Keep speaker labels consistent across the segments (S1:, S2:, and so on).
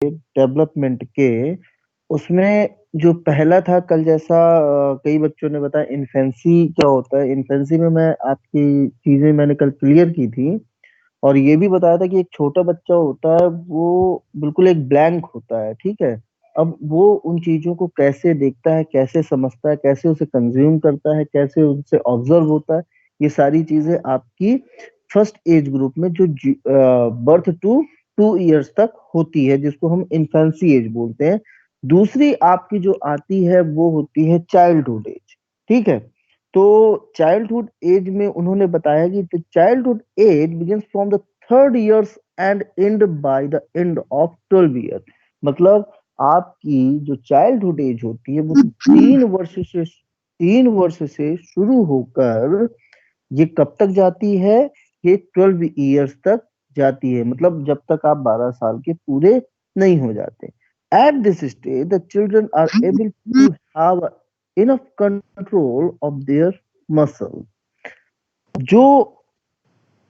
S1: Development के, उसमें जो पहला था कल जैसा, कई बच्चों ने बताया इन्फेंसी क्या होता है। इन्फेंसी में मैं आपकी चीजें मैंने कल क्लियर की थी, और ये भी बताया था कि एक छोटा बच्चा होता है वो बिल्कुल एक ब्लैंक होता है, ठीक है। अब वो उन चीजों को कैसे देखता है, कैसे समझता है, कैसे उसे कंज्यूम करता है, कैसे उनसे ऑब्जर्व होता है, ये सारी चीजें आपकी फर्स्ट एज ग्रुप में जो बर्थ टू 2 इयर्स तक होती है, जिसको हम इन्फेंसी एज बोलते हैं। दूसरी आपकी जो आती है वो होती है चाइल्डहुड एज, ठीक है। तो चाइल्डहुड एज में उन्होंने बताया कि the childhood age begins from the 3rd years and and by the end of 12 year. मतलब आपकी जो चाइल्डहुड एज होती है वो 3 वर्ष से शुरू होकर ये कब तक जाती है, ये 12 इयर्स तक जाती है, मतलब जब तक आप 12 साल के पूरे नहीं हो जाते। At this stage the children are able to have enough control of their muscle. जो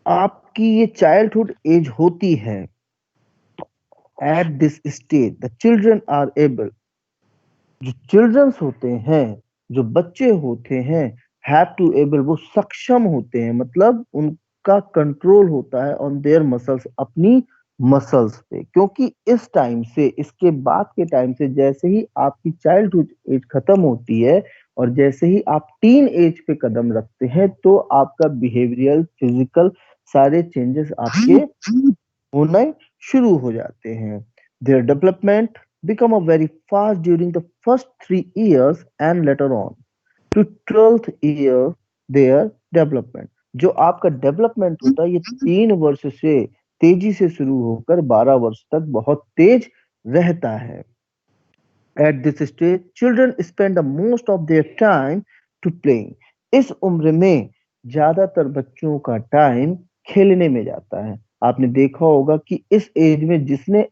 S1: आपकी ये चाइल्डहुड एज होती है, at this stage the children are able, जो चिल्ड्रंस होते हैं, जो बच्चे होते हैं, हैव टू एबल, वो सक्षम होते हैं, मतलब उनका कंट्रोल होता है ऑन देयर मसल्स, अपनी मसल्स पे। क्योंकि इस टाइम से, इसके बाद के टाइम से, जैसे ही आपकी चाइल्डहुड एज खत्म होती है और जैसे ही आप टीन एज पे कदम रखते हैं, तो आपका बिहेवियरल, फिजिकल सारे चेंजेस आपके होने शुरू हो जाते हैं। Their development become a very fast during the first 3 years and later on to 12th year their development। जो आपका डेवलपमेंट होता है ये 3 वर्ष से तेजी से शुरू होकर 12 वर्ष तक बहुत तेज रहता है। At this stage, children spend the most of their time to playing। इस उम्र में ज्यादातर बच्चों का टाइम खेलने में जाता है। आपने देखा होगा कि इस एज में जिसने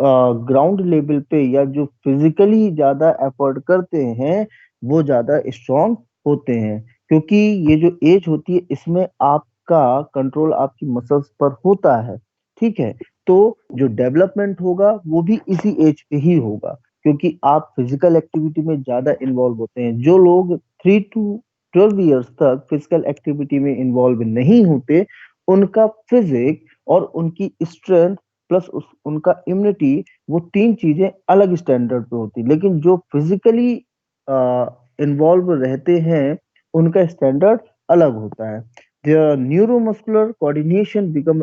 S1: ग्राउंड लेवल पे या जो फिजिकली ज्यादा एफर्ट करते हैं वो ज्यादा स्ट्रांग होते हैं, क्योंकि ये जो एज होती है इसमें आपका कंट्रोल आपकी मसल्स पर होता है, ठीक है। तो जो डेवलपमेंट होगा वो भी इसी एज पे ही होगा, क्योंकि आप फिजिकल एक्टिविटी में ज्यादा इन्वॉल्व होते हैं। जो लोग 3 to 12 इयर्स तक फिजिकल एक्टिविटी में इन्वॉल्व नहीं होते, उनका फिजिक और उनकी स्ट्रेंथ प्लस उनका इम्यूनिटी, वो तीन चीजें अलग स्टैंडर्ड पे होती। लेकिन जो फिजिकली इन्वॉल्व रहते हैं उनका स्टैंडर्ड अलग होता है। Their neuromuscular coordination become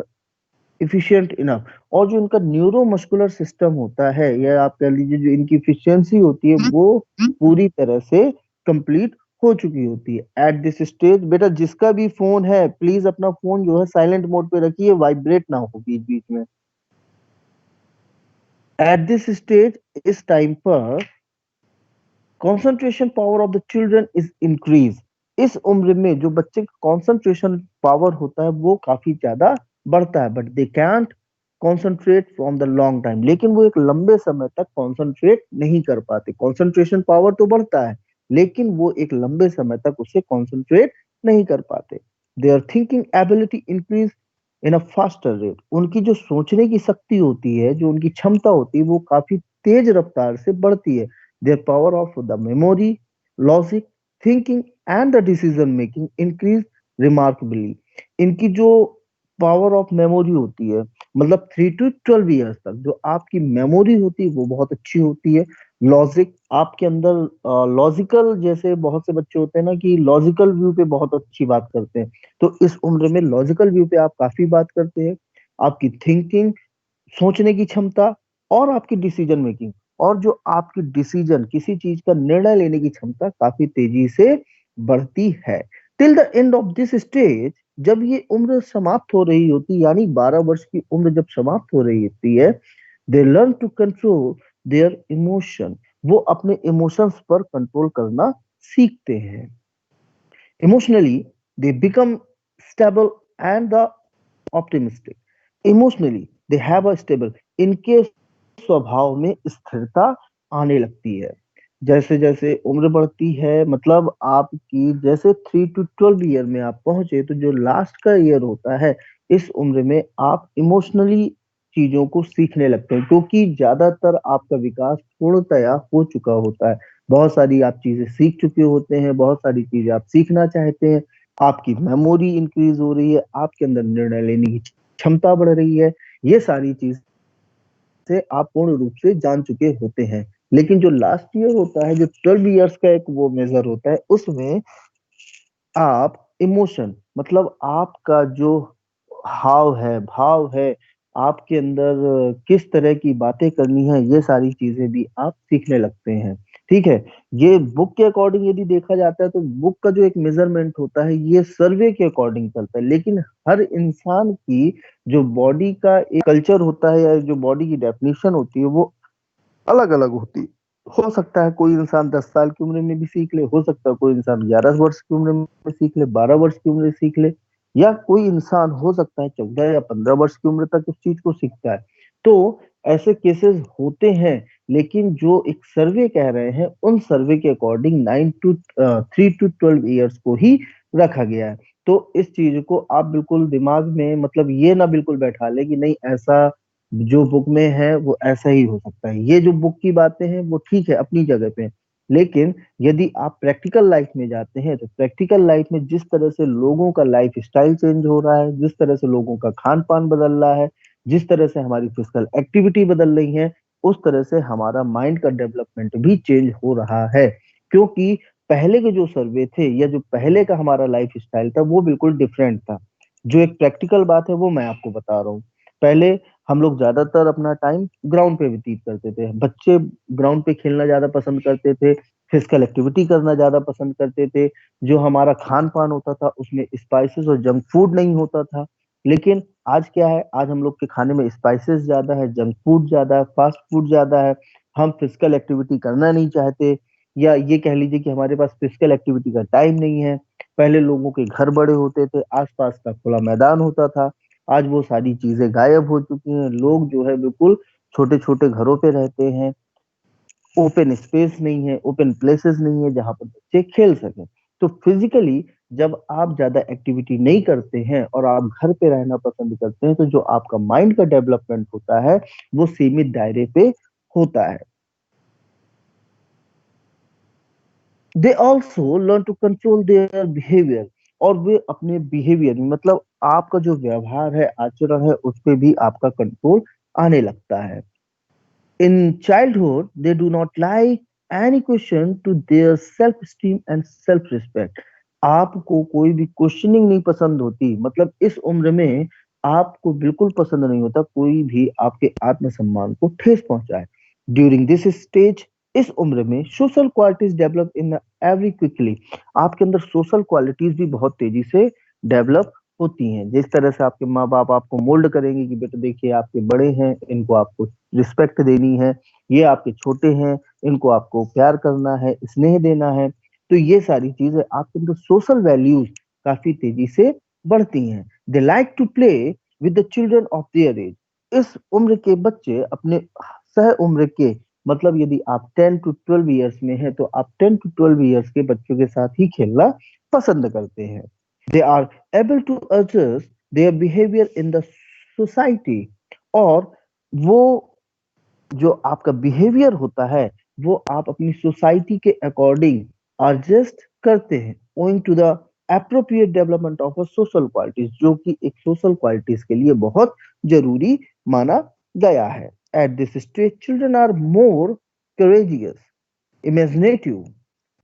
S1: efficient enough. और जो इनका न्यूरोमस्कुलर सिस्टम होता है, या आप कह लीजिए जो इनकी इफिशियंसी होती है, वो पूरी तरह से कंप्लीट हो चुकी होती है। एट दिस स्टेज, बेटा जिसका भी फोन है प्लीज अपना फोन जो है साइलेंट मोड पे रखिए, वाइब्रेट ना हो बीच बीच में। एट दिस स्टेज, इस टाइम पर concentration power of the children is increase. इस उम्र में जो बच्चे का कंसंट्रेशन पावर होता है वो काफी ज्यादा बढ़ता है, but they can't concentrate from the long time. लेकिन वो एक लंबे समय तक कॉन्सेंट्रेट नहीं कर पाते। कॉन्सेंट्रेशन पावर तो बढ़ता है लेकिन वो एक लंबे समय तक उसे कॉन्सेंट्रेट नहीं कर पाते। There thinking ability increase in a faster rate. उनकी जो सोचने की शक्ति होती है, जो उनकी क्षमता होती है, वो काफी तेज रफ्तार से बढ़ती है। Their power of the memory, logic, thinking and the decision making increase remarkably। इनकी जो पावर ऑफ मेमोरी होती है, मतलब 3 to 12 इयर्स तक जो आपकी मेमोरी होती है वो बहुत अच्छी होती है। लॉजिक आपके अंदर, लॉजिकल, जैसे बहुत से बच्चे होते हैं ना कि लॉजिकल व्यू पे बहुत अच्छी बात करते हैं, तो इस उम्र में लॉजिकल व्यू पे आप काफी बात करते हैं। आपकी थिंकिंग, सोचने की क्षमता, और आपकी डिसीजन मेकिंग, और जो आपकी डिसीजन, किसी चीज का निर्णय लेने की क्षमता काफी तेजी से बढ़ती है। Till the end of this stage, जब ये उम्र समाप्त हो रही होती, यानी 12 वर्ष की उम्र जब समाप्त हो रही होती है, they learn to control their emotion. वो अपने इमोशंस पर कंट्रोल करना सीखते हैं। Emotionally they become stable and the optimistic. Emotionally they have a stable, इनके स्वभाव में स्थिरता आने लगती है। जैसे जैसे उम्र बढ़ती है, मतलब आपकी जैसे 3 to 12 ईयर में आप पहुंचे, तो जो लास्ट का ईयर होता है, इस उम्र में आप इमोशनली चीजों को सीखने लगते हैं, क्योंकि ज्यादातर आपका विकास पूर्णतया हो चुका होता है। बहुत सारी आप चीजें सीख चुके होते हैं, बहुत सारी चीजें आप सीखना चाहते हैं, आपकी मेमोरी इंक्रीज हो रही है, आपके अंदर निर्णय लेने की क्षमता बढ़ रही है। ये सारी चीज से आप पूर्ण रूप से जान चुके होते हैं। लेकिन जो लास्ट ईयर होता है, जो 12 इयर्स का एक वो मेजर होता है, उसमें आप इमोशन, मतलब आपका जो हाव है, भाव है, आपके अंदर किस तरह की बातें करनी है, ये सारी चीजें भी आप सीखने लगते हैं। ठीक है। ये बुक के अकॉर्डिंग यदि देखा जाता है, तो बुक का जो एक मेजरमेंट होता है, ये सर्वे के अकॉर्डिंग चलता है। लेकिन हर इंसान की जो बॉडी का एक कल्चर होता है, या जो बॉडी की डेफिनेशन होती है, वो अलग अलग होती है। हो सकता है कोई इंसान 10 साल की उम्र में भी सीख ले, हो सकता है कोई इंसान 11 वर्ष की उम्र में सीख ले, 12 वर्ष की उम्र में सीख ले, या कोई इंसान हो सकता है 14 या 15 वर्ष की उम्र तक उस चीज को सीखता है। तो ऐसे केसेस होते हैं। लेकिन जो एक सर्वे कह रहे हैं, उन सर्वे के अकॉर्डिंग 3 to 12 ईयर्स को ही रखा गया है। तो इस चीज को आप बिल्कुल दिमाग में, मतलब ये ना बिल्कुल बैठा ले कि नहीं, ऐसा जो बुक में है वो ऐसा ही हो सकता है। ये जो बुक की बातें हैं वो ठीक है अपनी जगह पे। लेकिन यदि आप प्रैक्टिकल लाइफ में जाते हैं, तो प्रैक्टिकल लाइफ में जिस तरह से लोगों का लाइफ स्टाइल चेंज हो रहा है, जिस तरह से लोगों का खान पान बदल रहा है, जिस तरह से हमारी फिजिकल एक्टिविटी बदल रही है, उस तरह से हमारा माइंड का डेवलपमेंट भी चेंज हो रहा है। क्योंकि पहले के जो सर्वे थे, या जो पहले का हमारा लाइफ स्टाइल था, वो बिल्कुल डिफरेंट था। जो एक प्रैक्टिकल बात है वो मैं आपको बता रहा हूँ। पहले हम लोग ज्यादातर अपना टाइम ग्राउंड पे व्यतीत करते थे। बच्चे ग्राउंड पे खेलना ज्यादा पसंद करते थे, फिजिकल एक्टिविटी करना ज्यादा पसंद करते थे। जो हमारा खान पान होता था, उसमें स्पाइसेस और जंक फूड नहीं होता था। लेकिन आज क्या है, आज हम लोग के खाने में स्पाइसेस ज्यादा है, जंक फूड ज्यादा है, फास्ट फूड ज्यादा है। हम फिजिकल एक्टिविटी करना नहीं चाहते, या ये कह लीजिए कि हमारे पास फिजिकल एक्टिविटी का टाइम नहीं है। पहले लोगों के घर बड़े होते थे, आसपास का खुला मैदान होता था। आज वो सारी चीजें गायब हो चुकी हैं। लोग जो है बिल्कुल छोटे छोटे घरों पे रहते हैं। ओपन स्पेस नहीं है, ओपन प्लेसेस नहीं है जहां पर बच्चे खेल सकें। तो फिजिकली जब आप ज्यादा एक्टिविटी नहीं करते हैं और आप घर पे रहना पसंद करते हैं, तो जो आपका माइंड का डेवलपमेंट होता है, वो सीमित दायरे पे होता है। They also learn to control their behaviour. और वे अपने बिहेवियर में, मतलब आपका जो व्यवहार है, आचरण है, उस पे भी आपका कंट्रोल आने लगता है। In childhood, they do not like any question to their self-esteem and self-respect. आपको कोई भी क्वेश्चनिंग नहीं पसंद होती, मतलब इस उम्र में आपको बिल्कुल पसंद नहीं होता कोई भी आपके आत्मसम्मान को ठेस पहुंचाए। ड्यूरिंग दिस स्टेज, इस उम्र में social qualities develop in every quickly. आपके अंदर सोशल क्वालिटीज भी बहुत तेजी से डेवलप होती हैं। जिस तरह से आपके माँ बाप आपको मोल्ड करेंगे कि बेटा देखिए, आपके बड़े हैं, इनको आपको रिस्पेक्ट देनी है, ये आपके छोटे हैं, इनको आपको प्यार करना है, स्नेह देना है। तो ये सारी चीजें आपके अंदर सोशल वैल्यूज काफी तेजी से बढ़ती हैं। They like to play with the children of their age. इस उम्र के बच्चे अपने सह उम्र के, मतलब यदि आप 10 to 12 ईयर्स में हैं, तो आप 10 to 12 ईयर्स के बच्चों के साथ ही खेलना पसंद करते हैं। They are able to adjust their behavior in the society। और वो जो आपका बिहेवियर होता है, वो आप अपनी सोसाइटी के अकॉर्डिंग एडजस्ट करते हैं, owing to the appropriate development of a social qualities, जो कि एक सोशल क्वालिटीज के लिए बहुत जरूरी माना गया है। At this stage children are more courageous, imaginative,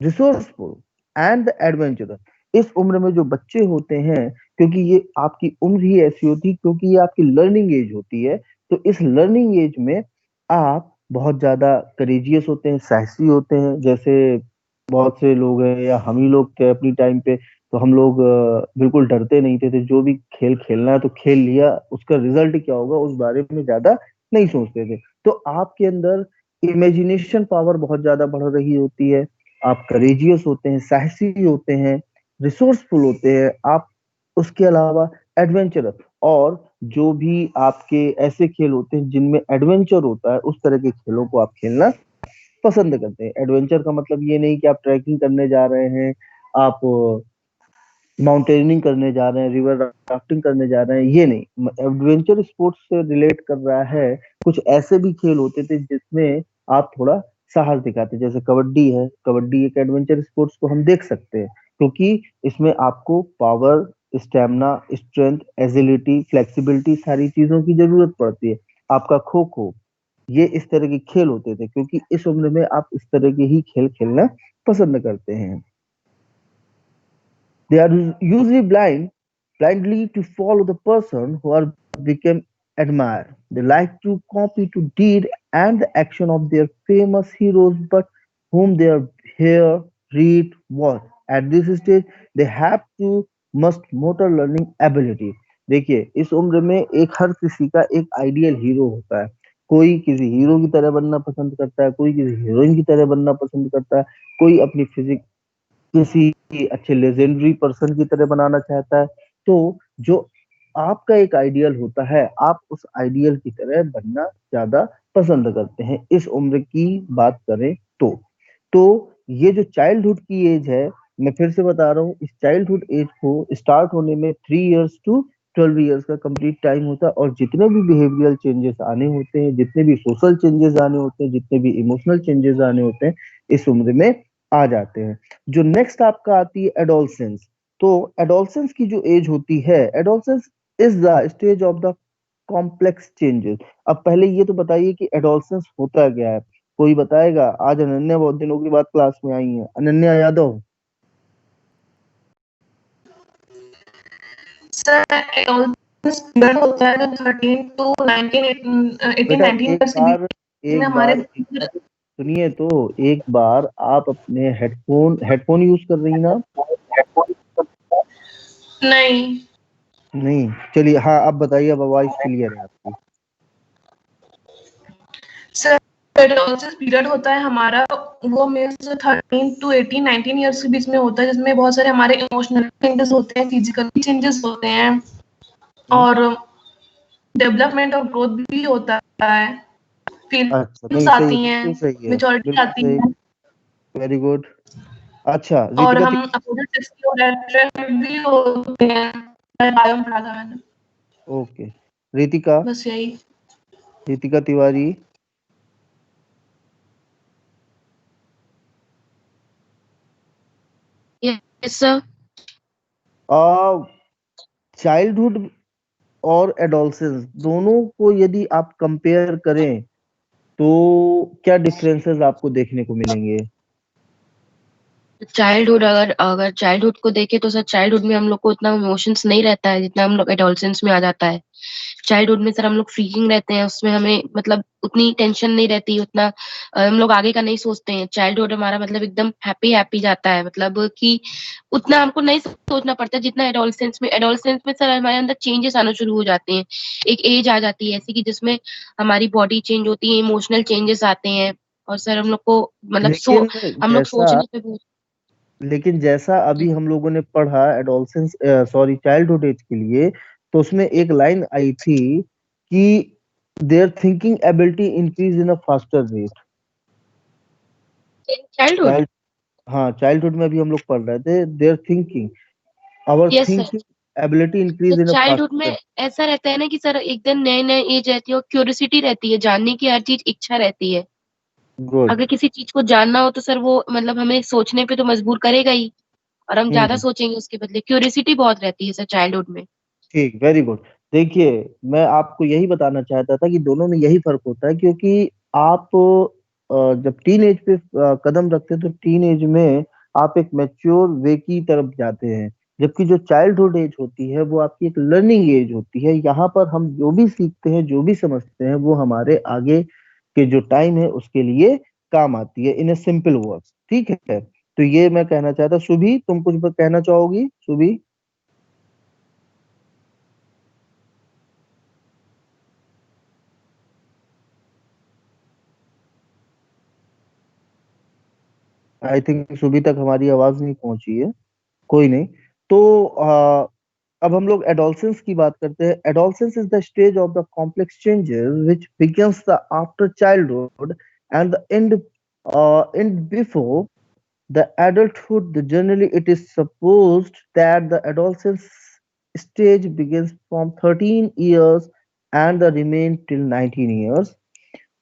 S1: resourceful and adventurous. इस उम्र में जो बच्चे होते हैं, क्योंकि ये आपकी उम्र ही ऐसी होती है, क्योंकि ये आपकी लर्निंग एज होती है, तो इस लर्निंग एज में आप बहुत ज्यादा करेजियस होते हैं, साहसी होते हैं। जैसे बहुत से लोग हैं, या हम ही लोग थे अपनी टाइम पे, तो हम लोग बिल्कुल डरते नहीं थे। जो भी खेल खेलना है तो खेल लिया, उसका रिजल्ट क्या होगा उस बारे में ज्यादा नहीं सोचते थे। तो आपके अंदर इमेजिनेशन पावर बहुत ज्यादा बढ़ रही होती है। आप करेजियस होते हैं, साहसी होते हैं, रिसोर्सफुल होते हैं आप। उसके अलावा एडवेंचरस, और जो भी आपके ऐसे खेल होते हैं जिनमें एडवेंचर होता है, उस तरह के खेलों को आप खेलना पसंद करते हैं। एडवेंचर का मतलब ये नहीं कि आप ट्रैकिंग करने जा रहे हैं, आप माउंटेनिंग करने जा रहे हैं, रिवर राफ्टिंग करने जा रहे हैं, ये नहीं। एडवेंचर स्पोर्ट्स से रिलेट कर रहा है। कुछ ऐसे भी खेल होते थे जिसमें आप थोड़ा साहस दिखाते, जैसे कबड्डी है। कबड्डी एक एडवेंचर स्पोर्ट्स को हम देख सकते हैं, क्योंकि इसमें आपको power, stamina, strength, agility, flexibility, सारी चीजों की जरूरत पड़ती है। आपका खो खो, ये इस तरह के खेल होते थे, क्योंकि इस उम्र में आप इस तरह के ही खेल खेलना पसंद करते हैं। They are usually blindly to follow the person who are become admired. They like to copy to deed and the action of their famous heroes, but whom they are hear, read, watch. At this stage, they have to must motor learning ability. देखिए, इस उम्र में एक हर किसी का एक ideal hero होता है। कोई किसी हीरो की तरह बनना पसंद करता है, कोई किसी हीरोइन की तरह बनना पसंद करता है, कोई अपनी फिजिक किसी अच्छे लेजेंडरी पर्सन की तरह बनाना चाहता है। तो जो आपका एक आइडियल होता है, आप उस आइडियल की तरह बनना ज्यादा पसंद करते हैं, इस उम्र की बात करें तो। तो ये जो चाइल्डहुड की एज है, मैं फिर से बता रहा हूँ, इस चाइल्डहुड एज को स्टार्ट होने में 3 इयर्स टू 12 इयर्स का कंप्लीट टाइम होता है। और जितने भी बिहेवियरल चेंजेस आने होते हैं, जितने भी सोशल चेंजेस आने होते हैं, जितने भी इमोशनल चेंजेस आने होते हैं, इस उम्र में आ जाते हैं। जो नेक्स्ट आपका आती है एडोलसेंस। तो एडोलसेंस की जो एज होती है, adolescence is the stage of the complex changes. अब पहले ये तो बताइए कि एडोलसेंस होता क्या है, कोई बताएगा? आज अनन्या बहुत दिनों के बाद क्लास में आई है, अनन्या यादव।
S2: सर पीरियड होता है जो 13 टू 19 18
S1: बेटा
S2: 19
S1: एक
S2: ईयर्स के
S1: बार
S2: बीच में
S1: एक
S2: हमारे
S1: बार एक बार सुनिए तो, एक बार आप अपने हेडफोन हेडफोन यूज कर रही ना?
S2: नहीं
S1: नहीं, चलिए, हाँ अब बताइए, अब वॉइस क्लियर है आपकी।
S2: सर एडोलसेंस पीरियड होता है हमारा, वो मीन्स 13 टू 18 19 ईयर्स के बीच में होता है, जिसमें बहुत सारे हमारे इमोशनल चेंजेस होते हैं, फिजिकल चेंजेस होते हैं
S1: हम्म,
S2: और डेवलपमेंट और ग्रोथ भी होता है,
S1: अच्छा, नहीं
S2: फीलिंग्स
S1: सही है,
S2: आती हैं,
S1: बिल्कुल सही है,
S2: मैच्योरिटी
S1: बिल्कुल
S2: आती
S1: सही।
S2: है
S1: वेरी गुड। अच्छा,
S2: और
S1: रितिका
S2: हम अपोजिट सेक्स के अट्रैक्ट भी होते हैं। बायो में पढ़ा था मैंने।
S1: ओके, रितिका,
S2: बस यही।
S1: Ritika Tiwari.
S3: Yes sir.
S1: Childhood और एडोलसेंस दोनों को यदि आप कंपेयर करें, तो क्या डिफरेंसेस आपको देखने को मिलेंगे?
S3: चाइल्डहुड, अगर अगर चाइल्डहुड को देखे तो सर चाइल्डहुड में हम लोग को उतना इमोशंस नहीं रहता है जितना हम लोग एडोलसेंस में आ जाता है। चाइल्डहुड में सर हम लोग फ्रीकिंग रहते हैं, उसमें हमें मतलब उतनी टेंशन नहीं रहती, उतना हम लोग आगे का नहीं सोचते हैं। चाइल्डहुड हमारा मतलब एकदम हैप्पी हैप्पी जाता है, मतलब कि उतना हमको नहीं सोचना पड़ता जितना एडोलसेंस में। एडोलसेंस में सर हमारे अंदर चेंजेस आना शुरू हो जाते हैं, एक एज आ जाती है ऐसी कि जिसमें हमारी बॉडी चेंज होती है, इमोशनल चेंजेस आते हैं और सर हम लोग को मतलब
S1: लेकिन
S3: हम लोग
S1: जैसा
S3: सोचने पे बहुत।
S1: लेकिन जैसा अभी हम लोगों ने पढ़ा एडोलसेंस, सॉरी, चाइल्डहुड एज के लिए, तो उसमें एक लाइन आई थी कि their thinking ability increase in a faster rate.
S3: Childhood.
S1: Child हाँ, चाइल्डहुड में अभी हम लोग पढ़ रहे थे, their thinking, our
S3: yes sir.
S1: Thinking ability
S3: तो
S1: increase in a
S3: childhood
S1: faster
S3: में
S1: रेट।
S3: ऐसा रहता है ना कि सर एकदम नए नए एज रहती है और क्यूरियोसिटी रहती है, जानने की हर चीज इच्छा रहती है।
S1: गुड।
S3: अगर किसी चीज को जानना हो तो सर वो मतलब हमें सोचने पे तो मजबूर करेगा ही, और हम ज्यादा
S1: हम्म,
S3: सोचेंगे उसके बदले। क्यूरियोसिटी बहुत रहती है सर चाइल्डहुड में।
S1: ठीक, वेरी गुड। देखिए, मैं आपको यही बताना चाहता था कि दोनों में यही फर्क होता है, क्योंकि आप जब टीन एज पे कदम रखते हैं, तो टीन एज में आप एक मैच्योर वे की तरफ जाते हैं। जबकि जो चाइल्डहुड एज होती है, वो आपकी एक लर्निंग एज होती है। यहाँ पर हम जो भी सीखते हैं, जो भी समझते हैं, वो हमारे आगे के जो टाइम है उसके लिए काम आती है, इन ए सिंपल वर्ड्स। ठीक है, तो ये मैं कहना चाहता। सुभी, तुम कुछ कहना चाहोगी? सुभी, आई थिंक सुबह तक हमारी आवाज नहीं पहुंची है। कोई नहीं। तो अब हम लोग एडोलसेंस की बात करते हैं। Adolescence is the stage of the complex changes which begins the after childhood and the end before the adulthood, generally it is supposed that the adolescence stage begins from 13 years and the remain till 19 years.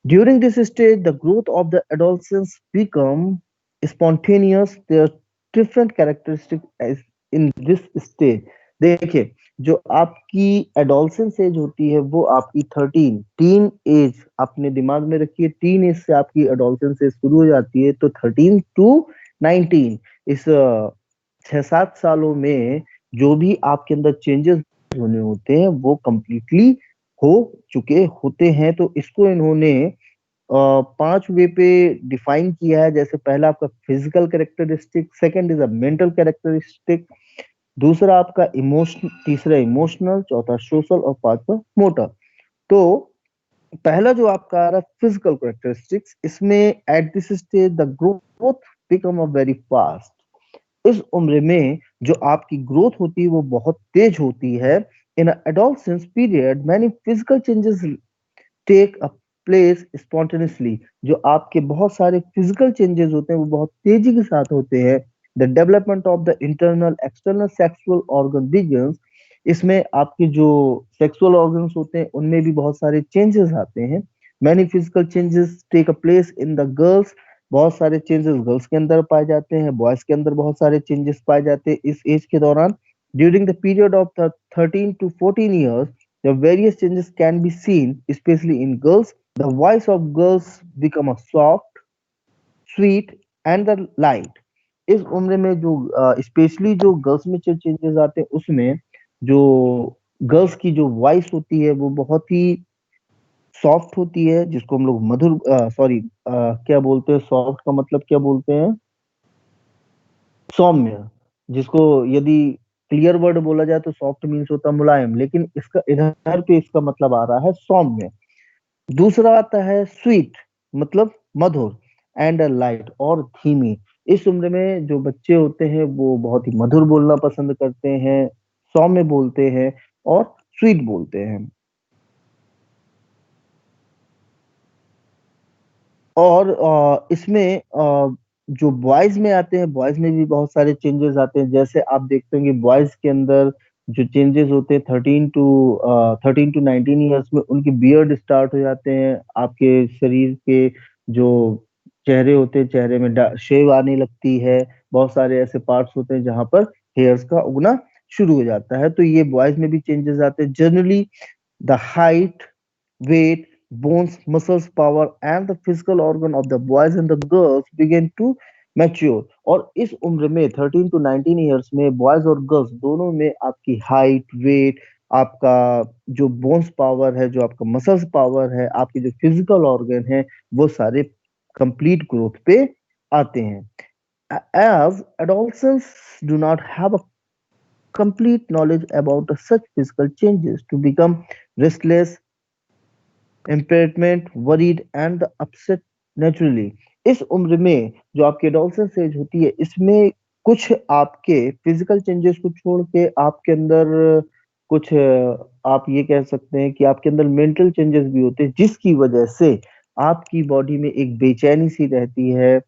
S1: During this stage, the growth of the adolescents become spontaneous. There are different characteristics as in this stage. देखिए, जो आपकी adolescence as होती है वो आपकी 13 teen age अपने दिमाग में रखिए। टीन एज से आपकी एडोलसेंस एज शुरू हो जाती है, तो 13 टू 19 इस 6-7 सालों में जो भी आपके अंदर चेंजेस होने होते हैं वो कंप्लीटली हो चुके होते हैं। तो इसको इन्होंने 5 वे पे डिफाइन किया है। जैसे पहला आपका physical characteristic, second is a mental characteristic, दूसरा आपका इमोशन, तीसरा इमोशनल, चौथा सोशल और पांचवा मोटर। तो पहला जो आपका आ रहा है फिजिकल कैरेक्टरिस्टिक्स, इसमें eight this stage the growth become a very fast. इस उम्र में जो आपकी ग्रोथ होती है वो बहुत तेज होती है। In adolescence period many physical changes take a place spontaneously. जो आपके बहुत सारे फिजिकल चेंजेस होते हैं वो बहुत तेजी के साथ होते हैं। The development of the internal external sexual organ begins. इसमें आपके जो सेक्सुअल ऑर्गन्स होते हैं उनमें भी बहुत सारे चेंजेस आते हैं। Many physical changes take a place in the girls. बहुत सारे चेंजेस गर्ल्स के अंदर पाए जाते हैं, बॉयज के अंदर बहुत सारे चेंजेस पाए जाते हैं इस एज के दौरान। During the period of 13 to 14 years, the various changes can be seen, especially in girls. The voice of girls become a soft, sweet and the light. इस उम्र में जो स्पेशली जो गर्ल्स में जो चेंजेस आते हैं उसमें जो गर्ल्स की जो वॉइस होती है वो बहुत ही सॉफ्ट होती है, जिसको हम लोग मधुर सॉरी क्या बोलते हैं, सॉफ्ट का मतलब क्या बोलते हैं, सौम्य। जिसको यदि क्लियर वर्ड बोला जाए तो सॉफ्ट मीन्स होता है मुलायम, लेकिन इसका इधर पे इसका मतलब आ रहा है सौम्य। दूसरा आता है स्वीट, मतलब मधुर, एंड लाइट और धीमी। इस उम्र में जो बच्चे होते हैं वो बहुत ही मधुर बोलना पसंद करते हैं, सौम्य बोलते हैं और स्वीट बोलते हैं। और इसमें जो बॉयज में आते हैं, बॉयज में भी बहुत सारे चेंजेस आते हैं। जैसे आप देखते होंगे बॉयज के अंदर जो चेंजेस होते हैं 13 टू 19 ईयर्स में उनकी बियर्ड स्टार्ट हो जाते हैं। आपके शरीर के जो चेहरे होते हैं, चेहरे में शेव आने लगती है। बहुत सारे ऐसे पार्ट्स होते हैं जहां पर हेयर्स का उगना शुरू हो जाता है। तो ये बॉयज में भी चेंजेस आते हैं। Generally the height, weight, bones, muscles, power, and the physical organ of the boys and the girls begin to mature. और इस उम्र में 13 to 19 ईयर्स में बॉयज और गर्ल्स दोनों में आपकी हाइट, वेट, आपका जो बोन्स पावर है, जो आपका मसल्स पावर है, आपके जो फिजिकल ऑर्गन है, वो सारे कंप्लीट ग्रोथ पे आते हैं। As adolescents do not have a complete knowledge about such physical changes to become restless, impairment, worried and upset naturally. इस उम्र में जो आपकी एडोलसेंस एज होती है इसमें कुछ आपके फिजिकल चेंजेस को छोड़ के आपके अंदर कुछ आप ये कह सकते हैं कि आपके अंदर मेंटल चेंजेस भी होते हैं, जिसकी वजह से आपकी बॉडी में एक बेचैनी सी रहती है।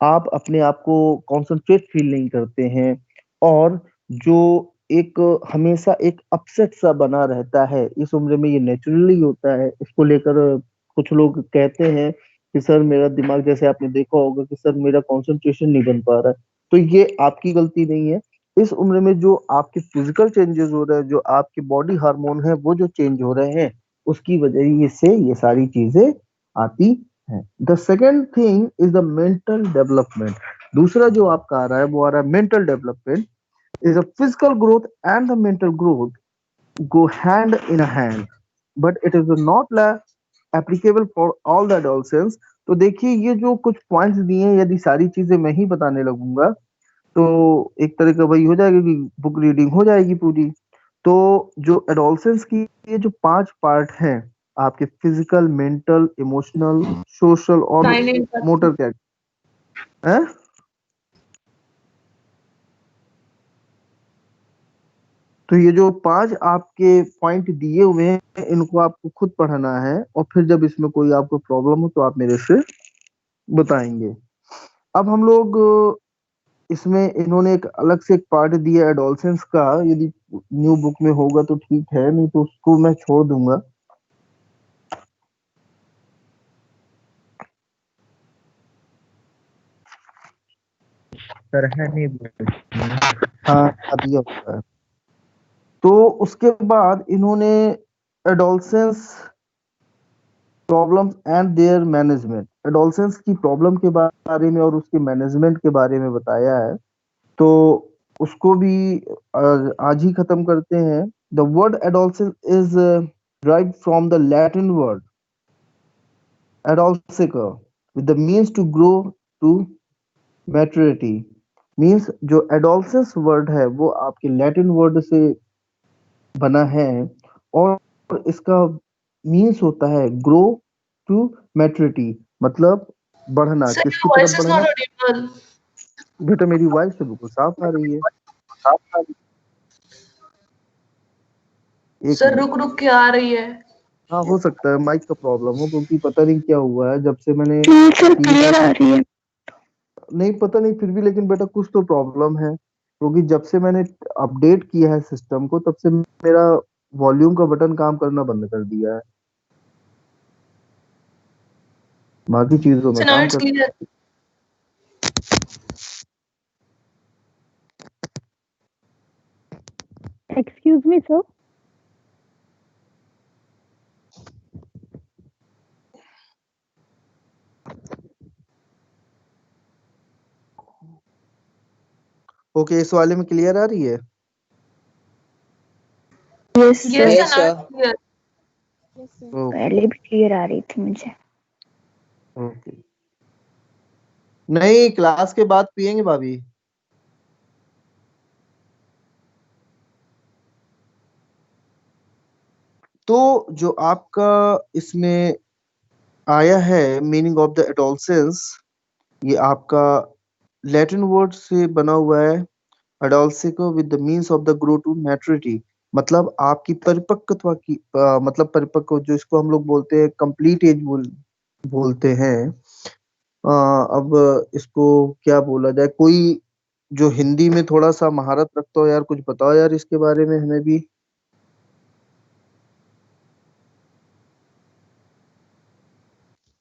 S1: आप अपने आप को कॉन्सेंट्रेट फील नहीं करते हैं और जो एक हमेशा एक अपसेट सा बना रहता है। इस उम्र में ये नेचुरली होता है। इसको लेकर कुछ लोग कहते हैं कि सर मेरा दिमाग, जैसे आपने देखा होगा कि सर मेरा कंसंट्रेशन नहीं बन पा रहा है, तो ये आपकी गलती नहीं है। इस उम्र में जो आपके फिजिकल चेंजेस हो रहे हैं, जो आपके बॉडी हार्मोन है वो जो चेंज हो रहे हैं, उसकी वजह से ये सारी चीजें आती हैं। The second thing is the mental development. दूसरा जो आपका आ रहा है वो आ रहा है mental development. is a physical growth and the mental growth go hand in a hand, but it is not applicable for all the adolescents. तो देखिए ये जो कुछ पॉइंट्स दिए हैं, यदि सारी चीजें मैं ही बताने लगूंगा तो एक तरह का वही हो जाएगा कि बुक रीडिंग हो जाएगी पूरी। तो जो एडोलसेंस की ये जो 5 पार्ट हैं, आपके फिजिकल, मेंटल, इमोशनल, सोशल और
S2: 9
S1: मोटर क्या है। तो ये जो 5 आपके पॉइंट दिए हुए हैं इनको आपको खुद पढ़ना है और फिर जब इसमें कोई आपको प्रॉब्लम हो तो आप मेरे से बताएंगे। अब हम लोग इसमें इन्होंने एक अलग से एक पार्ट दिया एडोलसेंस का, यदि न्यू बुक में होगा तो ठीक है, नहीं तो उसको मैं छोड़ दूंगा।
S4: सर है नहीं book में।
S1: हाँ दिया हुआ है। तो उसके बाद इन्होंने adolescence problems and there management, adolescence की प्रॉब्लम के बारे में और उसके मैनेजमेंट के बारे में बताया है। तो उसको भी आज ही खत्म करते हैं। The word adolescence is derived from the Latin word adolescere with the means to grow to maturity। Means जो एडोलसेंस वर्ड है वो आपके लैटिन वर्ड से बना है, और इसका मीन्स होता है ग्रो टू मैच्योरिटी, मतलब बढ़ना,
S2: Sir,
S1: किसकी
S2: your
S1: तरफ
S2: voice is
S1: बढ़ना।
S2: not audible.
S1: बेटा मेरी वॉइस तो बिल्कुल साफ आ रही है। एक
S2: सर
S1: मिनट।
S2: रुक रुक के आ रही है।
S1: हाँ हो सकता है माइक का प्रॉब्लम हो, क्योंकि पता नहीं क्या हुआ है जब से मैंने
S5: सर क्लियर आ रही है।
S1: नहीं पता नहीं फिर भी, लेकिन बेटा कुछ तो प्रॉब्लम है, क्योंकि जब से मैंने अपडेट किया है सिस्टम को तब से मेरा वॉल्यूम का बटन काम करना बंद कर दिया है, बाकी चीजों में
S2: So now
S1: काम
S2: it's
S1: कर।
S2: clear.
S5: Excuse me sir.
S1: Okay, इस वाले में क्लियर आ रही है।
S5: Yes
S2: Yes,
S5: sir,
S2: sir, now it's clear.
S1: Okay
S5: पहले भी क्लियर आ रही थी मुझे।
S1: ओके। नहीं क्लास के बाद पियेंगे भाभी। तो जो आपका इसमें आया है मीनिंग ऑफ द एडोलसेंस, ये आपका लैटिन वर्ड से बना हुआ है adolescere with the means of the grow to maturity, मतलब आपकी परिपक्वता की मतलब परिपक्व, जो इसको हम लोग बोलते हैं कंप्लीट एज बोलते हैं। अब इसको क्या बोला जाए, कोई जो हिंदी में थोड़ा सा महारत रखता हो यार, कुछ बताओ यार इसके बारे में हमें भी।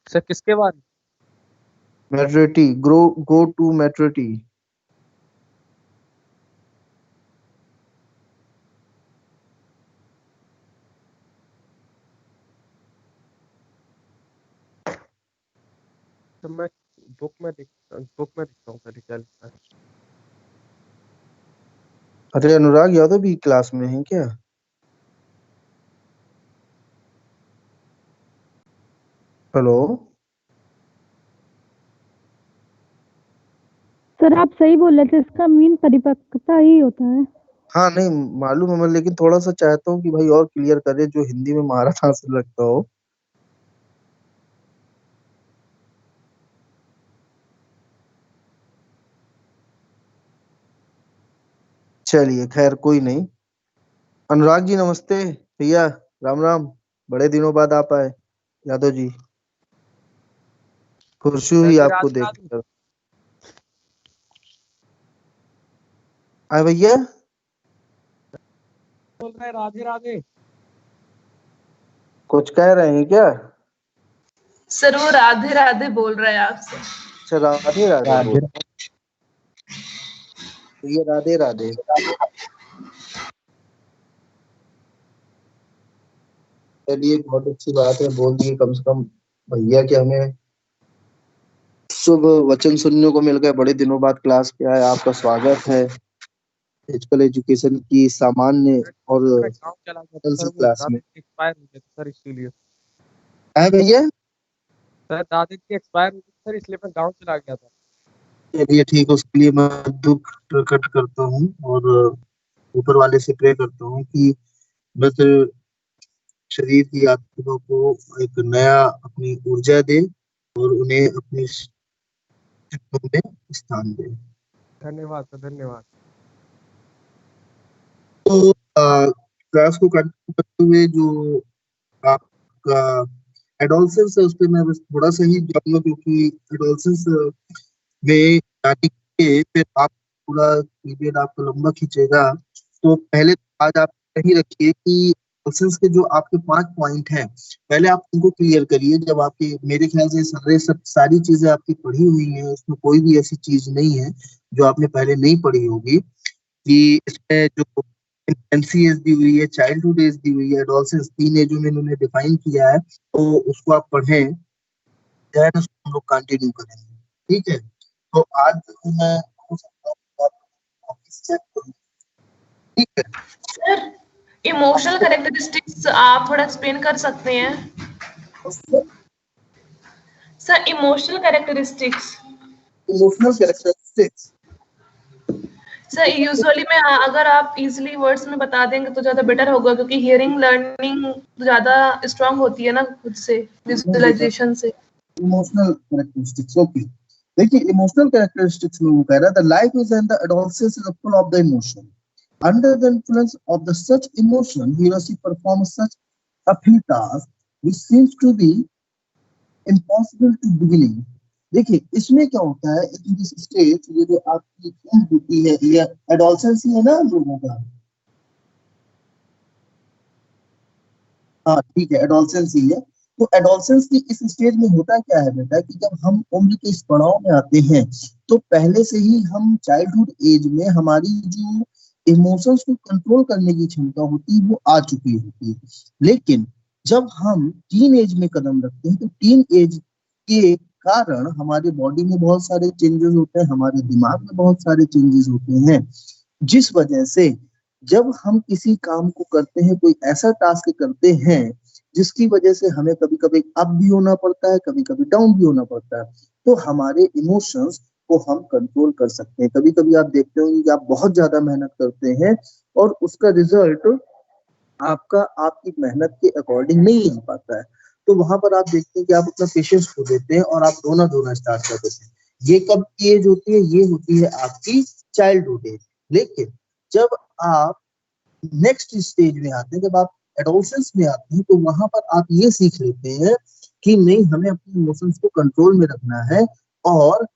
S4: सर किसके बाद?
S1: Maturity, go to maturity.
S4: तो मैं बुक में देखता हूँ सर क्या लिखा है।
S1: अरे अनुराग यादव भी क्लास में है क्या? हेलो
S5: सर आप सही बोल रहे थे, इसका मीन परिपक्वता ही होता है।
S1: हाँ नहीं मालूम है मैं, लेकिन थोड़ा सा चाहता हूँ कि भाई और क्लियर करे जो हिंदी में महारत हासिल रखता हो। चलिए खैर कोई नहीं। अनुराग जी नमस्ते भैया, राम राम, बड़े दिनों बाद आप आए यादव जी, खुशी
S4: सर
S1: हुई
S4: जी
S1: आपको
S4: राधे राधे।
S1: देखकर। आए भैया,
S4: बोल रहे राधे राधे।
S1: कुछ कह रहे हैं क्या?
S2: सर वो राधे राधे बोल रहा है आपसे।
S1: अच्छा राधे राधे
S4: राधे
S1: बोल, भैया राधे राधे। चलिए बहुत अच्छी बात है, बोल दिए कम से कम भैया कि हमें शुभ वचन सुनने को मिल गए, बड़े दिनों बाद क्लास पे आए, आपका स्वागत है फिजिकल एजुकेशन की सामान्य और
S4: मैं गाँव चला गया था सर, वो
S1: क्लास
S4: दादी
S1: में।
S4: की एक्सपायर हो गया था सर इसीलिए।
S1: आए भैया,
S4: सर दादी की एक्सपायर हो गई सर, इसलिए मैं गाँव चला गया था।
S1: चलिए ठीक है, उसके लिए मैं दुख प्रकट करता हूँ और ऊपर वाले से प्रे करता हूँ कि बस शरीर की आत्मा को एक नया अपनी ऊर्जा दे और उन्हें अपनी चित्तों में स्थान दे।
S4: धन्यवाद सर, धन्यवाद।
S1: तो क्लास को कंटिन्यू करते हुए जो आपका एडोलसेंस है उस पर मैं बस थोड़ा सा ही जाऊंगा, क्योंकि एडोलसेंस में यानी
S6: के फिर आप पूरा पीरियड आपको लंबा खींचेगा। तो पहले आज आप कहीं रखिए कि क्वेश्चंस के जो आपके 5 पॉइंट हैं, पहले आप उनको क्लियर करिए। जब आपके, मेरे ख्याल से सारी चीजें आपकी पढ़ी हुई हैं, उसमें कोई भी ऐसी चीज नहीं है जो आपने पहले नहीं पढ़ी होगी। कि इसमें जो इन्फेंसी एज दी हुई है, चाइल्डहुड एज दी हुई है, एडोलसेंस, 3 एजों में इन्होंने डिफाइन किया है, तो उसको आप पढ़ें, देन उसको हम लोग कंटिन्यू करेंगे। ठीक है, तो आज जो मैं हो सकता हूँ वापस चेक करूँ। ठीक है
S2: सर, इमोशनल कैरेक्टरिस्टिक्स आप थोड़ा एक्सप्लेन कर सकते हैं? Sir, emotional characteristics sir usually मैं अगर आप इजीली वर्ड्स में बता देंगे तो ज्यादा बेटर होगा, क्योंकि हियरिंग लर्निंग ज्यादा स्ट्रांग होती है ना खुद से, विजुअलाइजेशन से।
S6: Emotional characteristics, okay. देखिए, इमोशनल कैरेक्टरिस्टिक्स में वो कह रहा है, the life is and the adolescence is full of the emotion. Under the influence of the such emotion ही और she performs such a few tasks which seems to be impossible to beginning। देखिए, इसमें क्या होता है, in this stage, ये जो आपकी एज होती है, ये एडोलसेंस ही है ना लोगों का। हाँ ठीक है, एडोलसेंस ही है। तो एडोलसेंस की इस स्टेज में होता क्या है बेटा, कि जब हम उम्र के इस पड़ाव में आते हैं, तो पहले से ही हम चाइल्डहुड एज में हमारी जो इमोशंस को कंट्रोल करने की क्षमता होती है वो आ चुकी होती है। लेकिन जब हम टीन एज में कदम रखते हैं, तो टीन एज के कारण हमारे बॉडी में बहुत सारे चेंजेस होते हैं, हमारे दिमाग में बहुत सारे चेंजेस होते हैं, जिस वजह से जब हम किसी काम को करते हैं, कोई ऐसा टास्क करते हैं जिसकी वजह से हमें कभी कभी अप भी होना पड़ता है, कभी कभी डाउन भी होना पड़ता है, तो हमारे इमोशंस को हम कंट्रोल कर सकते हैं। कभी कभी आप देखते होंगे कि आप बहुत ज्यादा मेहनत करते हैं और उसका रिजल्ट आपका आपकी मेहनत के अकॉर्डिंग नहीं आ पाता है, तो वहां पर आप देखते हैं कि आप अपना पेशेंस खो देते हैं और आप रोना स्टार्ट कर देते हैं। ये कब की एज होती है? ये होती है आपकी चाइल्डहुड एज। लेकिन जब आप नेक्स्ट स्टेज में आते हैं, जब आप एडोलसेंस में आते हैं, तो वहां पर आप ये सीख लेते हैं कि नहीं, हमें अपने इमोशंस को कंट्रोल में रखना है, और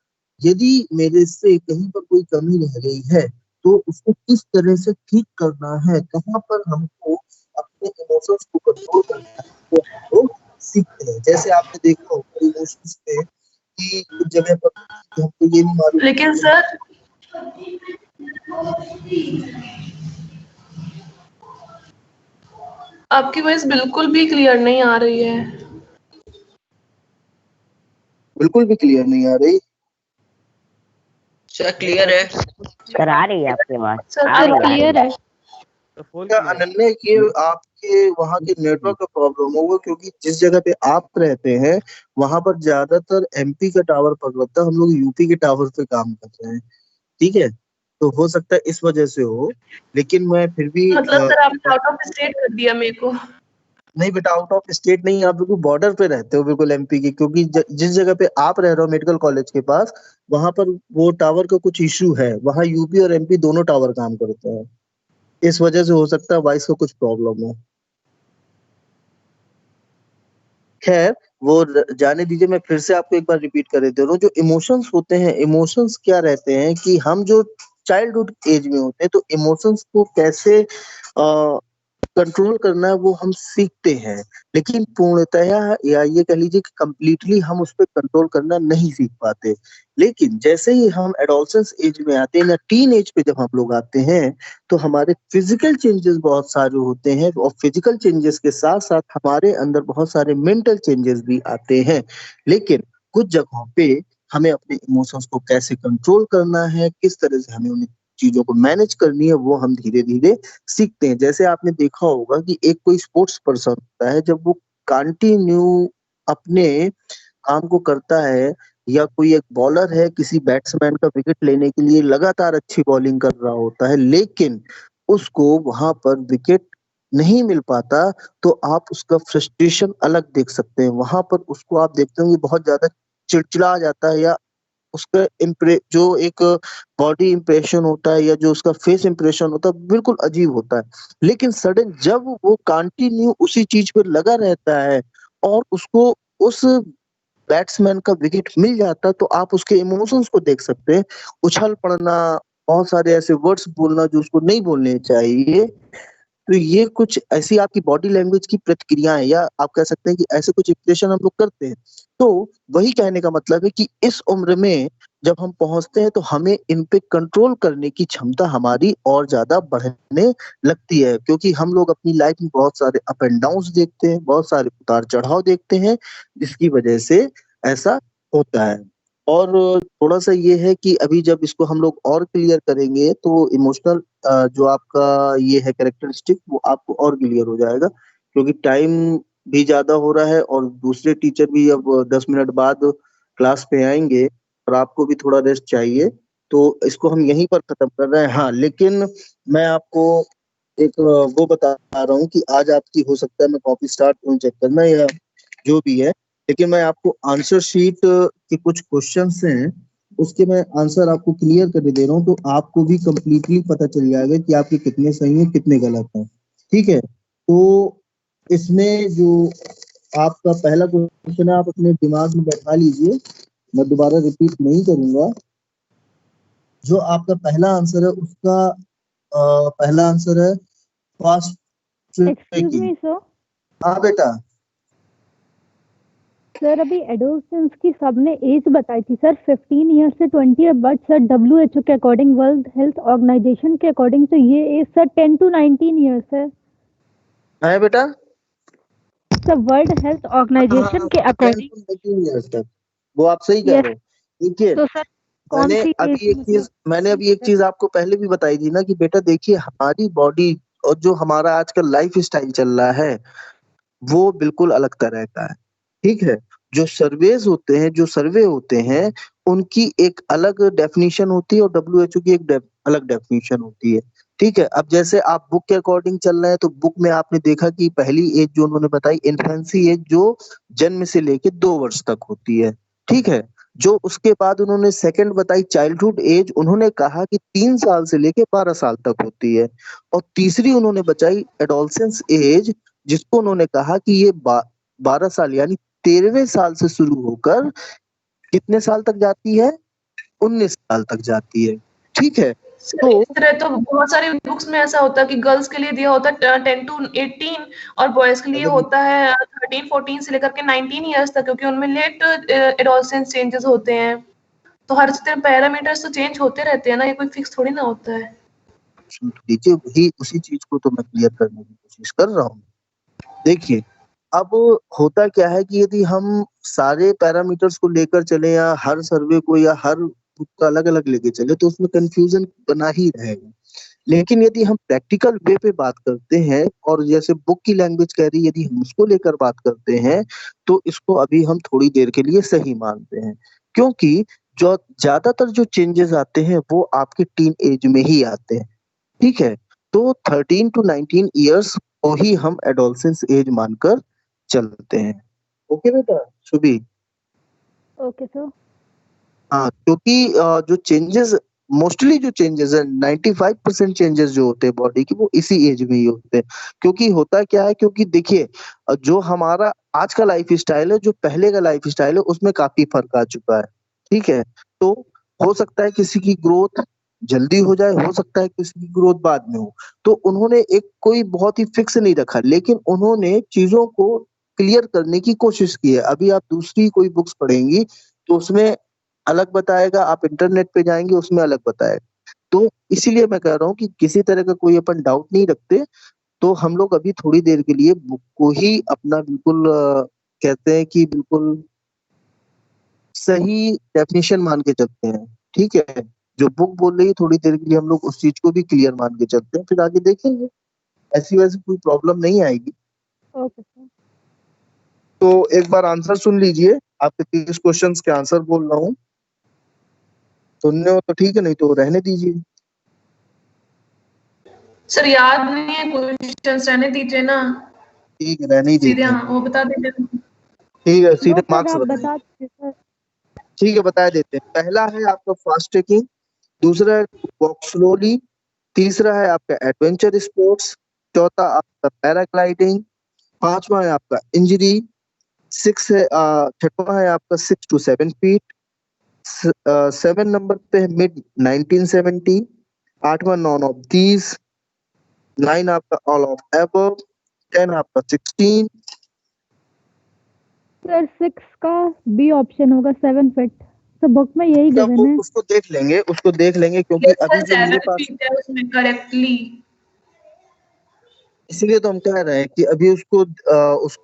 S6: यदि मेरे से कहीं पर कोई कमी रह गई है तो उसको किस तरह से ठीक करना है, कहाँ पर हमको अपने इमोशंस को कंट्रोल करना है, वो हम लोग सीखते हैं। जैसे आपने देखा होगा इमोशंस में कि कुछ जगह पर हमको ये नहीं मालूम।
S2: लेकिन सर, आपकी वॉइस बिल्कुल भी क्लियर नहीं आ रही है।
S6: बिल्कुल भी क्लियर नहीं आ रही?
S7: सर क्लियर है।
S8: सर आ रही है आपकी आवाज?
S2: सर
S5: क्लियर है।
S6: क्या अनन्या, ये आपके वहाँ के नेटवर्क का प्रॉब्लम होगा, क्योंकि जिस जगह पे आप रहते हैं वहां पर ज्यादातर एमपी का टावर पकड़ता है, हम लोग यूपी के टावर पे काम कर रहे हैं। ठीक है, तो हो सकता है इस वजह से हो, लेकिन मैं फिर भी
S2: मतलब सर आपने आउट ऑफ स्टेट कर दिया मेरे को।
S6: नहीं बेटा, आउट ऑफ स्टेट नहीं, आप बिल्कुल बॉर्डर पे रहते हो, बिल्कुल एमपी की, क्योंकि जिस जगह पे आप रह रहे हो मेडिकल कॉलेज के पास, वहां पर वो टावर का कुछ इश्यू है, वहां यूपी और एमपी दोनों टावर काम करते हैं, इस वजह से हो सकता है वॉइस का कुछ प्रॉब्लम हो। खैर, वो जाने दीजिए, मैं फिर से आपको एक बार रिपीट कर देता हूँ। जो इमोशंस होते हैं, इमोशंस क्या रहते हैं कि हम जो चाइल्डहुड एज में होते हैं, तो इमोशंस को कैसे कंट्रोल करना है वो हम सीखते हैं, लेकिन पूर्णतया या ये कह लीजिए कि कंप्लीटली हम उस पर कंट्रोल करना नहीं सीख पाते। लेकिन जैसे ही हम एडोलसेंस एज में आते हैं या टीन एज पे जब हम लोग आते हैं, तो हमारे फिजिकल चेंजेस बहुत सारे होते हैं, और फिजिकल चेंजेस के साथ साथ हमारे अंदर बहुत सारे मेंटल चेंजेस भी आते हैं। लेकिन कुछ जगहों पे हमें अपने इमोशंस को कैसे कंट्रोल करना है, किस तरह से हमें उन चीजों को मैनेज करनी है, वो हम धीरे धीरे सीखते हैं। जैसे आपने देखा होगा कि एक कोई स्पोर्ट्स पर्सन होता है, जब वो कंटिन्यू अपने काम को करता है, या कोई एक बॉलर है किसी बैट्समैन का विकेट लेने के लिए लगातार अच्छी बॉलिंग कर रहा होता है, लेकिन उसको वहां पर विकेट नहीं मिल पाता, तो आप उसका फ्रस्ट्रेशन अलग देख सकते हैं। वहां पर उसको आप देखते होंगे बहुत ज्यादा चिड़चिड़ा जाता है, या उसका जो एक बॉडी इंप्रेशन होता है या जो उसका फेस इंप्रेशन होता है बिल्कुल अजीब होता है। लेकिन सडन जब वो कंटिन्यू उसी चीज पर लगा रहता है और उसको उस बैट्समैन का विकेट मिल जाता तो आप उसके इमोशंस को देख सकते हैं, उछल पड़ना, बहुत सारे ऐसे वर्ड्स बोलना जो उसको नहीं बोलने चाहिए। तो ये कुछ ऐसी आपकी बॉडी लैंग्वेज की प्रतिक्रियाएं, या आप कह सकते हैं कि ऐसे कुछ एक्सप्रेशन हम लोग करते हैं। तो वही कहने का मतलब है कि इस उम्र में जब हम पहुंचते हैं तो हमें इन पे कंट्रोल करने की क्षमता हमारी और ज्यादा बढ़ने लगती है, क्योंकि हम लोग अपनी लाइफ में बहुत सारे अप एंड डाउन्स देखते हैं, बहुत सारे उतार चढ़ाव देखते हैं, जिसकी वजह से ऐसा होता है। और थोड़ा सा ये है कि अभी जब इसको हम लोग और क्लियर करेंगे तो इमोशनल जो आपका ये है कैरेक्टरिस्टिक, वो आपको और क्लियर हो जाएगा, क्योंकि टाइम भी ज्यादा हो रहा है और दूसरे टीचर भी अब 10 मिनट बाद क्लास पे आएंगे और आपको भी थोड़ा रेस्ट चाहिए, तो इसको हम यहीं पर खत्म कर रहे हैं। हाँ, लेकिन मैं आपको एक वो बता रहा हूँ कि आज आपकी हो सकता है, मैं कॉपी स्टार्ट करूँ चेक करना या जो भी है, लेकिन मैं आपको आंसर शीट के कुछ क्वेश्चंस हैं, उसके मैं आंसर आपको क्लियर कर दे रहा हूँ, तो आपको भी कंप्लीटली पता चल जाएगा कि आपके कितने सही हैं कितने गलत हैं। ठीक है, तो इसमें जो आपका पहला क्वेश्चन है, आप अपने दिमाग में बैठा लीजिए, मैं दोबारा रिपीट नहीं करूंगा। जो आपका पहला आंसर है उसका पहला आंसर है फास्ट
S5: एक्सक्यूज मी सर।
S6: हाँ बेटा।
S5: सर अभी एडोलसेंस की सबने एज बताई थी सर, 15 ईयर से 20 ईयर, बट सर WHO के अकॉर्डिंग, वर्ल्ड हेल्थ ऑर्गेनाइजेशन के अकॉर्डिंग तो ये एज सर 10 to 19 ईयर्स है।
S6: है बेटा,
S5: सर वर्ल्ड हेल्थ ऑर्गेनाइजेशन के
S6: 10
S5: अकॉर्डिंग।
S6: to 19 years तक, वो आप सही कह
S5: यस।
S6: रहे हो। देखिए,
S5: तो सर कौन सी एज?
S6: मैंने अभी एक चीज आपको पहले भी बताई थी ना कि बेटा देखिए, हमारी बॉडी और जो हमारा आजकल लाइफ स्टाइल चल रहा है वो बिल्कुल अलग तरह का है। ठीक है, जो सर्वेज होते हैं, जो सर्वे होते हैं, उनकी एक अलग डेफिनेशन होती है और WHO की एक अलग डेफिनेशन होती है। ठीक है, अब जैसे आप बुक के अकॉर्डिंग चल रहे हैं तो बुक में आपने देखा कि पहली एज जो उन्होंने बताई इन्फेंसी एज, जो जन्म से लेके 2 वर्ष तक होती है। ठीक है, जो उसके बाद उन्होंने सेकंड बताई चाइल्डहुड एज, उन्होंने कहा कि 3 साल से लेके 12 साल तक होती है। और तीसरी उन्होंने बताई एडोलसेंस एज, जिसको उन्होंने कहा कि ये 12 साल यानी 13वें साल से शुरू होकर कितने साल तक जाती है, 19 साल तक जाती है। ठीक है,
S2: सर
S6: तो
S2: इस तरह तो बहुत सारी बुक्स में ऐसा होता है कि गर्ल्स के लिए दिया होता है 10 to 18 और बॉयज के लिए
S6: अगर
S2: होता है 13-14 से लेकर के 19 ईयर्स तक, क्योंकि उनमें लेट एडोलसेंस चेंजेस होते हैं। तो हर तरह पैरामीटर्स तो चेंज होते रहते हैं ना, ये कोई फिक्स थोड़ी ना होता है।
S6: देखिए, वही उसी चीज को तो मैं क्लियर करने की कोशिश कर रहा हूँ। देखिए, अब होता क्या है कि यदि हम सारे पैरामीटर्स को लेकर चले या हर सर्वे को या हर बुक का अलग अलग लेके चले तो उसमें कंफ्यूजन बना ही रहेगा। लेकिन यदि हम प्रैक्टिकल वे पे बात करते हैं और जैसे बुक की लैंग्वेज कह रही है, यदि हम उसको लेकर बात करते हैं तो इसको अभी हम थोड़ी देर के लिए सही मानते हैं, क्योंकि जो ज्यादातर जो चेंजेस आते हैं वो आपके टीन एज में ही आते हैं। ठीक है, तो 13 to 19 ईयर्स को ही हम एडोलसेंस एज मानकर चलते हैं। ओके बेटा सुबी।
S5: Okay sir.
S6: हाँ, क्योंकि जो चेंजेस मोस्टली जो चेंजेस है 95% चेंजेस जो होते हैं बॉडी की वो इसी एज में ही होते हैं। क्योंकि होता क्या है, क्योंकि देखिए जो हमारा आज का लाइफ स्टाइल है, जो पहले का लाइफ स्टाइल है उसमें काफी फर्क आ चुका है। ठीक है, तो हो सकता है किसी की ग्रोथ जल्दी हो जाए, हो सकता है किसी की ग्रोथ बाद में हो, तो उन्होंने एक कोई बहुत ही फिक्स नहीं रखा, लेकिन उन्होंने चीजों को क्लियर करने की कोशिश की है। अभी आप दूसरी कोई बुक्स पढ़ेंगी तो उसमें अलग बताएगा, आप इंटरनेट पे जाएंगे उसमें अलग बताएगा। तो इसीलिए मैं कह रहा हूँ कि किसी तरह का कोई अपन डाउट नहीं रखते, तो हम लोग अभी थोड़ी देर के लिए बुक को ही अपना बिल्कुल कहते हैं कि बिल्कुल सही डेफिनेशन मान के चलते हैं। ठीक है, जो बुक बोल रही है थोड़ी देर के लिए हम लोग उस चीज को भी क्लियर मान के चलते हैं, फिर आगे देखेंगे, ऐसी वैसी कोई प्रॉब्लम नहीं आएगी।
S5: Okay sir.
S6: तो एक बार आंसर सुन लीजिए, आपके 30 क्वेश्चंस के आंसर बोल रहा हूँ, सुनने हो तो ठीक है, नहीं तो रहने दीजिए।
S2: सर याद नहीं है क्वेश्चंस, रहने दीजिए ना,
S6: ठीक है, रहने ही
S2: सीधे
S6: देते हैं।
S2: वो बता दीजिए।
S6: ठीक है,
S5: नो
S6: सीधे
S5: सर
S6: मार्क्स
S5: आप
S6: बताइए।
S5: बता दीजिए सर।
S6: ठीक है, बता देते हैं। पहला है आपका फास्ट ट्रैकिंग, दूसरा है वॉक स्लोली, तीसरा है आपका एडवेंचर स्पोर्ट्स, चौथा आपका पैराग्लाइडिंग, पांचवा है आपका इंजरी,
S1: 6 है, छठवां है आपका 6 to 7 feet। 7 नंबर पे है मिड 1970। 8वां नॉन ऑफ दीज। 9 आपका ऑल ऑफ एबव। 10 आपका 16।
S5: सर 6 का बी ऑप्शन होगा 7 फीट। तो बुक में यही
S1: क्या
S5: गिवन
S1: वो
S5: है।
S1: उसको देख लेंगे क्योंकि
S2: Yes,
S1: अभी
S2: sir,
S1: जो मेरे
S2: 7
S1: पास,
S2: feet है उसमें करेक्टली।
S1: इसलिए तो हम कह रहे हैं कि अभी उसको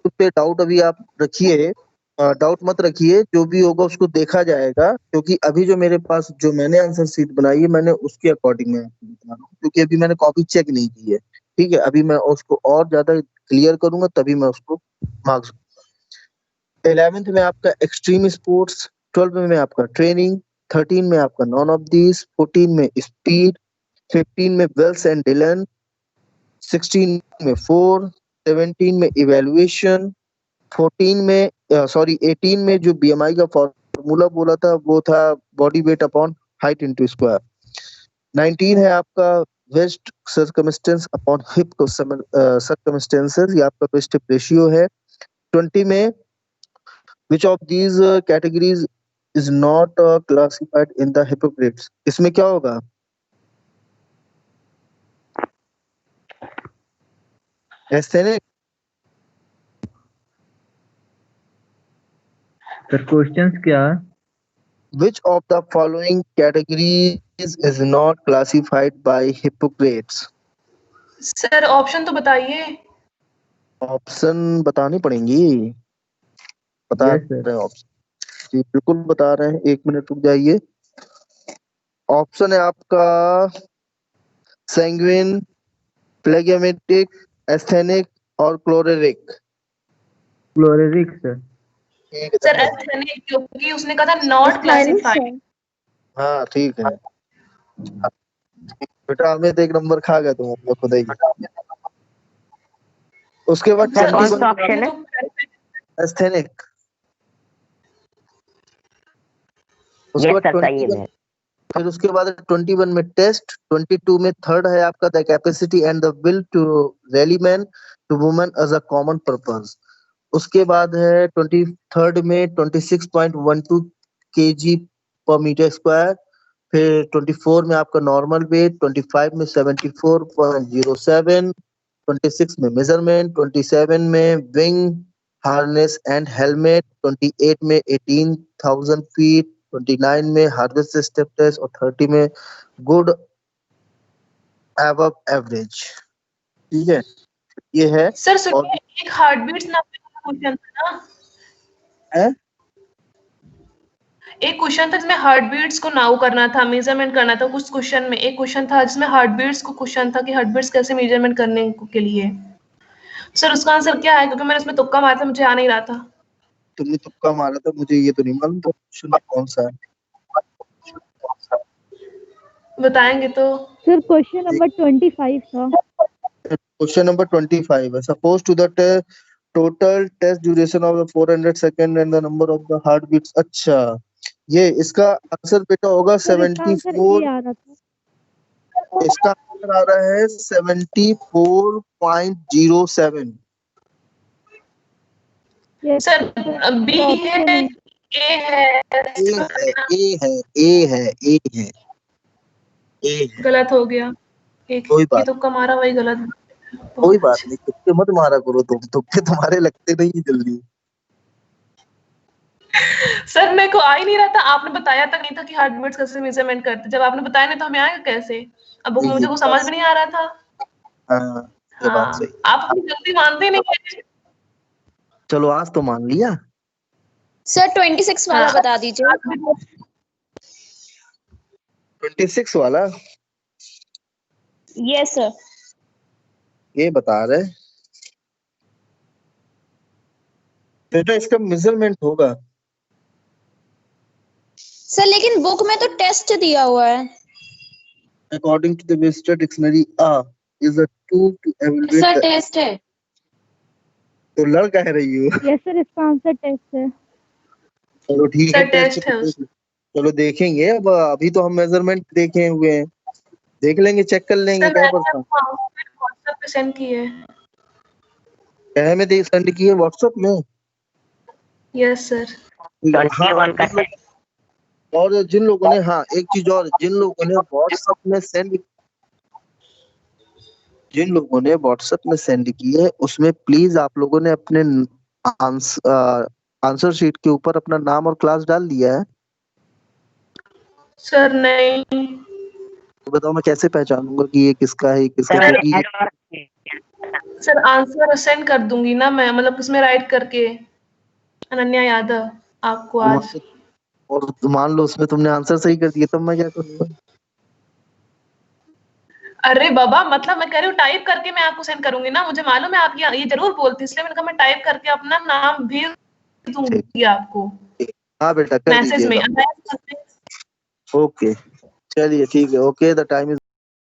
S1: पे डाउट अभी आप रखिए, डाउट मत रखिए, जो भी होगा उसको देखा जाएगा, क्योंकि अभी जो मेरे पास जो मैंने आंसर शीट बनाई है मैंने उसके अकॉर्डिंग मैं आपको बता रहा हूँ, क्योंकि अभी मैंने कॉपी चेक नहीं की है। ठीक है, अभी मैं उसको और ज्यादा क्लियर करूंगा तभी मैं उसको मार्क्स। 11th में आपका एक्सट्रीम स्पोर्ट्स। 12 में आपका ट्रेनिंग। 13 में आपका नॉन ऑफ दीज। 14 में स्पीड। 15 में वेल्स एंड डिलन। 16 में 4। 17 में इवेल्युएशन। 14 में 18 में जो बीएमआई का फॉर्मूला बोला था वो था body weight upon height into square. 19 है आपका waist circumstance upon hip circumstances, ये आपका वेस्ट हिप रेशियो है। 20 में which of these categories is not classified in the Hippocrates, इसमें क्या होगा? एस्थेनिक।
S9: सर क्वेश्चंस क्या?
S1: Which of the following categories is not classified by Hippocrates?
S2: Sir option तो बताइए।
S1: ऑप्शन बतानी पड़ेंगी। बता
S9: यस सर।
S1: रहे हैं ऑप्शन? जी बिल्कुल बता रहे हैं, 1 मिनट रुक जाइए। ऑप्शन है आपका सैंग्विन, प्लेगमेटिक, एस्थेनिक और क्लोरेरिक।
S9: क्लोरेरिक सर।
S1: ठीक है
S2: सर
S1: धन्यवाद।
S2: एस्थेनिक, क्योंकि उसने कहा था नॉट क्लासिफाइड।
S1: हाँ ठीक है बेटा, हमें तो 1 नंबर खा गया तुम अपने खुद ही। उसके बाद
S8: सर कौन
S1: 21
S8: सा ऑप्शन है?
S1: एस्थेनिक। उसके
S8: यस
S1: बाद
S8: सर सही
S1: 21,
S8: है।
S1: फिर उसके बाद 21 में टेस्ट। 22 में थर्ड है आपका the capacity and the will to rally man to women as a common purpose. उसके बाद है 23rd में 26.12 kg पर मीटर स्क्वायर। फिर 24 में आपका नॉर्मल वेट। 25 में 74.07। 26 में मेजरमेंट। 27 में विंग हार्नेस एंड हेलमेट। 28 में 18,000 फीट। 29 में हार्वेस्ट स्टेप टेस्ट और 30 में गुड एबव एवरेज। ठीक है, ये है।
S2: सर
S1: और
S2: सुनिए, एक हार्ट बीट्स नापने का क्वेश्चन था ना,
S1: है
S2: एक क्वेश्चन था जिसमें हार्ट बीट्स को नाउ करना था, मेजरमेंट करना था। कुछ क्वेश्चन में एक क्वेश्चन था जिसमें हार्ट बीट्स को क्वेश्चन था कि हार्ट बीट्स कैसे मेजरमेंट करने के लिए। सर उसका आंसर क्या है? क्योंकि मैंने उसमें तुक्का मारा था, मुझे आ नहीं रहा था।
S1: तुमने तुक्का मारा था, मुझे ये तो नहीं मालूम था क्वेश्चन कौन सा है।
S2: बताएंगे तो।
S5: सर क्वेश्चन नंबर 25 था।
S1: क्वेश्चन नंबर 25 है suppose to that total test duration of the 400 second and the number of the heart beats. अच्छा, ये इसका आंसर बेटा होगा
S5: सर इसका आंसर
S1: 74।
S5: ए आ रहा था।
S1: इसका आंसर आ रहा है 74.07।
S5: यस
S2: सर बी
S5: ऑप्शन
S2: है,
S5: है।
S2: ए है,
S1: ए है।
S2: गलत हो गया। एक
S1: कोई
S2: ही
S1: बात
S2: तुक्का मारा, वही गलत।
S1: कोई
S2: बहुत
S1: बात
S2: अच्छा।
S1: नहीं, तुक्के मत मारा करो, तुक्के तुम्हारे लगते नहीं जल्दी।
S2: सर मेरे को आ ही नहीं रहा था, आपने बताया तक नहीं था कि हार्ट बीट्स कैसे मेजरमेंट करते। जब आपने बताया नहीं तो हमें आएगा कैसे? अब वो मुझे
S1: ये
S2: को
S1: बात
S2: समझ में नहीं आ रहा था।
S1: हाँ, ये बात सही।
S2: आप अपनी गलती मानते नहीं है।
S1: चलो आज तो मान लिया।
S10: सर 26 वाला
S2: हाँ।
S10: बता दीजिए।
S1: 26 वाला
S10: यस सर।
S1: ये बता रहे बेटा, इसका मेजरमेंट होगा।
S10: सर लेकिन बुक में तो टेस्ट दिया हुआ है।
S1: According to the Webster Dictionary, A is a tool to evaluate
S3: sir
S1: the।
S3: Test है।
S1: तो लड़ कह रही हो?
S5: यस सर इसका आंसर टेस्ट है।
S1: चलो ठीक है,
S2: सर टेस्ट है।
S1: चलो देखेंगे। अब अभी तो हम मेजरमेंट देखे हुए हैं, देख लेंगे, चेक कर लेंगे।
S2: सर
S1: क्या
S2: मैंने
S1: पड़ता
S2: आपको व्हाट्सएप पे सेंड की है।
S1: क्या है, मैं देख सेंड की है व्हाट्सएप में।
S2: Yes sir.
S6: हाँ,
S8: 21 का टेस्ट।
S6: और जिन लोगों ने, हाँ एक चीज और, जिन लोगों ने व्हाट्सएप में सेंड की है, उसमें प्लीज आप लोगों ने अपने आंसर शीट के ऊपर अपना नाम और क्लास डाल दिया है?
S2: सर नहीं।
S6: तो बताओ मैं कैसे पहचानूंगा कि ये किसका है, ये किसका है?
S8: सर
S6: क्योंकि
S2: सर आंसर सेंड कर दूंगी ना मैं, मतलब उसमें राइट करके, अनन्या यादव आपको आज।
S6: और मान लो उसमें तुमने आंसर सही कर दिया, तब मैं क्या करूंगा?
S2: अरे बाबा, मतलब मैं कह रही हूँ टाइप करके मैं आपको सेंड करूंगी ना, मुझे मालूम है आप ये जरूर बोलती, इसलिए मैंने कहा मैं टाइप करके अपना नाम भेज दूंगी आपको
S6: हाँ बेटा कर
S2: मैसेज में।
S6: दीजिएगा। ओके चलिए ठीक है। Okay the time is